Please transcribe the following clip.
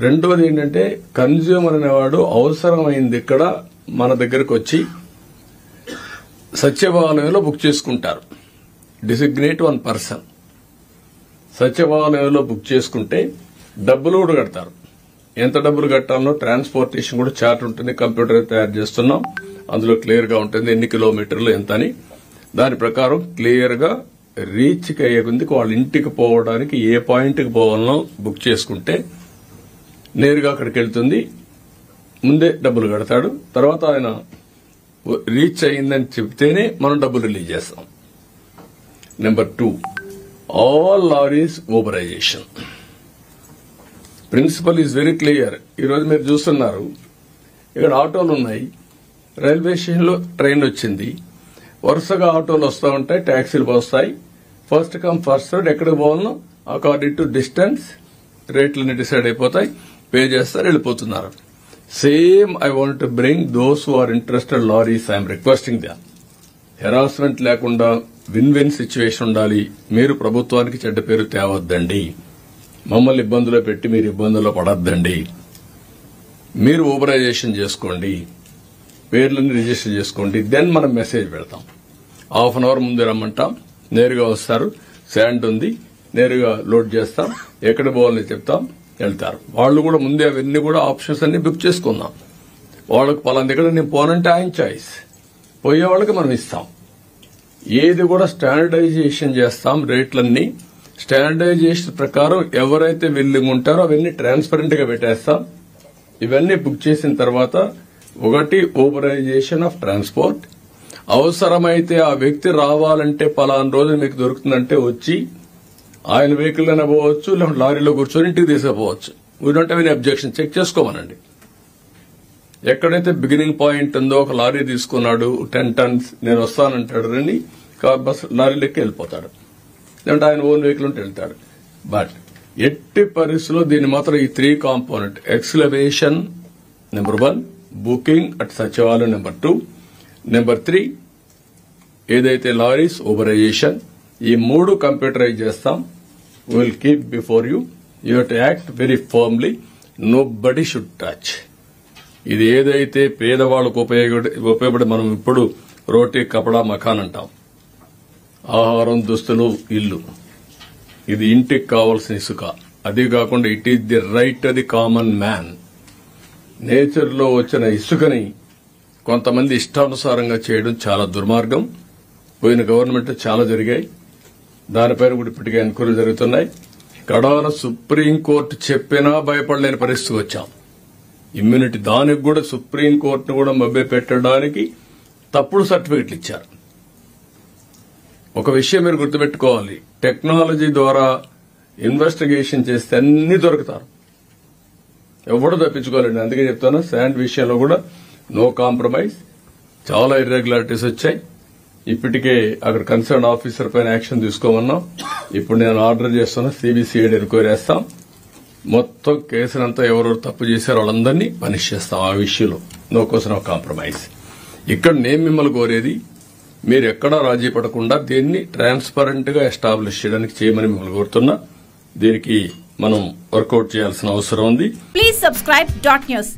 రెండవది ఏంటంటే కన్జ్యూమర్ అనేవాడు అవసరమైంది ఇక్కడ మన దగ్గరకు వచ్చి సచివాలయంలో బుక్ చేసుకుంటారు. డిసిగ్నేట్ వన్ పర్సన్ సచివాలయంలో బుక్ చేసుకుంటే డబ్బులు కూడా కడతారు. ఎంత డబ్బులు కట్టాలో ట్రాన్స్పోర్టేషన్ కూడా చార్ట్ ఉంటుంది. కంప్యూటర్ తయారు చేస్తున్నాం, అందులో క్లియర్ గా ఉంటుంది ఎన్ని కిలోమీటర్లు ఎంత అని. దాని ప్రకారం క్లియర్ గా రీచ్కి అయ్యే కొద్దికి వాళ్ళ ఇంటికి పోవడానికి ఏ పాయింట్కి పోవాలనో బుక్ చేసుకుంటే నేరుగా అక్కడికి వెళ్తుంది. ముందే డబ్బులు కడతాడు. తర్వాత ఆయన రీచ్ అయిందని చెప్తేనే మనం డబ్బులు రిలీజ్ చేస్తాం. Number 2, all lorries Uberisation. Principle is very clear. ఈరోజు మీరు చూస్తున్నారు, ఇక్కడ ఆటోలు ఉన్నాయి, రైల్వే స్టేషన్లో ట్రైన్ వచ్చింది, వరుసగా ఆటోలు వస్తూ ఉంటాయి, ట్యాక్సీలు వస్తాయి. ఫస్ట్ కమ్ ఫస్ట్ సర్వ్, ఎక్కడికి పోవాలనో అకార్డింగ్ టు డిస్టెన్స్ రేట్లన్నీ డిసైడ్ అయిపోతాయి, పే చేస్తారు, వెళ్ళిపోతున్నారు. Same I want to bring those who are interested lorries. I'm requesting the harassment లేకుండా విన్ విన్ సిచ్యువేషన్ ఉండాలి. మీరు ప్రభుత్వానికి చెడ్డ పేరు తేవద్దండి, మమ్మల్ని ఇబ్బందులో పెట్టి మీరు ఇబ్బందుల్లో పడద్దండి. మీరు ఊబరైజేషన్ చేసుకోండి, పేర్లని రిజిస్టర్ చేసుకోండి. దెన్ మనం మెసేజ్ పెడతాం. హాఫ్ అన్ అవర్ ముందే రమ్మంటాం, నేరుగా వస్తారు. శాండ్ ఉంది, నేరుగా లోడ్ చేస్తాం, ఎక్కడ పోవాలని చెప్తాం, వెళ్తారు. వాళ్ళు కూడా ముందే అవన్నీ కూడా ఆప్షన్స్ అన్ని బుక్ చేసుకుందాం. వాళ్ళకి పలానా దగ్గర నేను పోనంటే ఆయన చాయిస్, పోయే వాళ్ళకి మనం ఇస్తాం. ఏది కూడా స్టాండర్డైజేషన్ చేస్తాం. రేట్లన్నీ స్టాండర్డైజేషన్ ప్రకారం ఎవరైతే విల్లింగ్ ఉంటారో అవన్నీ ట్రాన్స్పరెంట్ గా పెట్టేస్తాం. ఇవన్నీ బుక్ చేసిన తర్వాత ఒకటి ఊబరైజేషన్ ఆఫ్ ట్రాన్స్పోర్ట్. అవసరమైతే ఆ వ్యక్తి రావాలంటే పలానా రోజు మీకు దొరుకుతుందంటే వచ్చి ఆయన వెహికల్ అయినా పోవచ్చు, లేకపోతే లారీలో కూర్చొని ఇంటికి తీసుకుపోవచ్చు. We don't have any objection. Check చేసుకోమనండి. ఎక్కడైతే బిగినింగ్ పాయింట్ ఉందో, ఒక లారీ తీసుకున్నాడు 10 tons, నేను వస్తానంటాడు, రండి బస్ లారీలోకి వెళ్ళిపోతాడు, లేదంటే ఆయన ఓన్ వెహికల్ ఉంటే వెళ్తాడు. బట్ ఎట్టి పరిస్థితుల్లో దీన్ని మాత్రం ఈ 3 component excavation number 1, booking at Sachivalayam number 2, number 3 ఏదైతే లారీస్ ఊబరైజేషన్, ఈ 3 కంప్యూటరైజ్ చేస్తాం. Will keep before you. You have to act very firmly. Nobody should touch. ఇది ఏదైతే పేదవాళ్లకు ఉపయోగపడి మనం ఇప్పుడు రోటీ కపడా మకాన్ అంటాం, ఆహారం, దుస్తులు, ఇల్లు, ఇది ఇంటికి కావాల్సిన ఇసుక. అది కాకుండా it is the right of the common man. Nature లో వచ్చిన ఇసుకని కొంతమంది ఇష్టానుసారంగా చేయడం చాలా దుర్మార్గం. పోయిన గవర్నమెంట్ చాలా జరిగాయి. దానిపైన కూడా ఇప్పటికే ఎన్క్వైరీలు జరుగుతున్నాయి. కడాన సుప్రీంకోర్టు చెప్పినా భయపడలేని పరిస్థితి వచ్చాం. ఇమ్యూనిటీ, దానికి కూడా సుప్రీంకోర్టును కూడా మభ్య పెట్టడానికి తప్పుడు సర్టిఫికెట్లు ఇచ్చారు. ఒక విషయం మీరు గుర్తుపెట్టుకోవాలి, టెక్నాలజీ ద్వారా ఇన్వెస్టిగేషన్ చేస్తే అన్ని దొరుకుతారు, ఎవడో తప్పించుకోవాలండి. అందుకే చెప్తాను, శాండ్ విషయంలో కూడా నో కాంప్రమైజ్. చాలా ఇర్రెగ్యులారిటీస్ వచ్చాయి. ఇప్పటికే అక్కడ కన్సర్న్ ఆఫీసర్ పైన యాక్షన్ తీసుకోమన్నాం. ఇప్పుడు నేను ఆర్డర్ చేస్తున్నా, సిబిసిఐడి ఎంక్వైరీ చేస్తాం. మొత్తం కేసునంతా ఎవరెవరు తప్పు చేశారో వాళ్ళందరినీ పనిష్ చేస్తాం. ఆ విషయంలో నో క్వశ్చన్ ఆఫ్ కాంప్రమైజ్. ఇక్కడ నేను మిమ్మల్ని కోరేది, మీరు ఎక్కడా రాజీ పడకుండా దీన్ని ట్రాన్స్పరెంట్ గా ఎస్టాబ్లిష్ చేయమని మిమ్మల్ని కోరుతున్నా. దీనికి మనం వర్కౌట్ చేయాల్సిన అవసరం ఉంది. Please subscribe .news.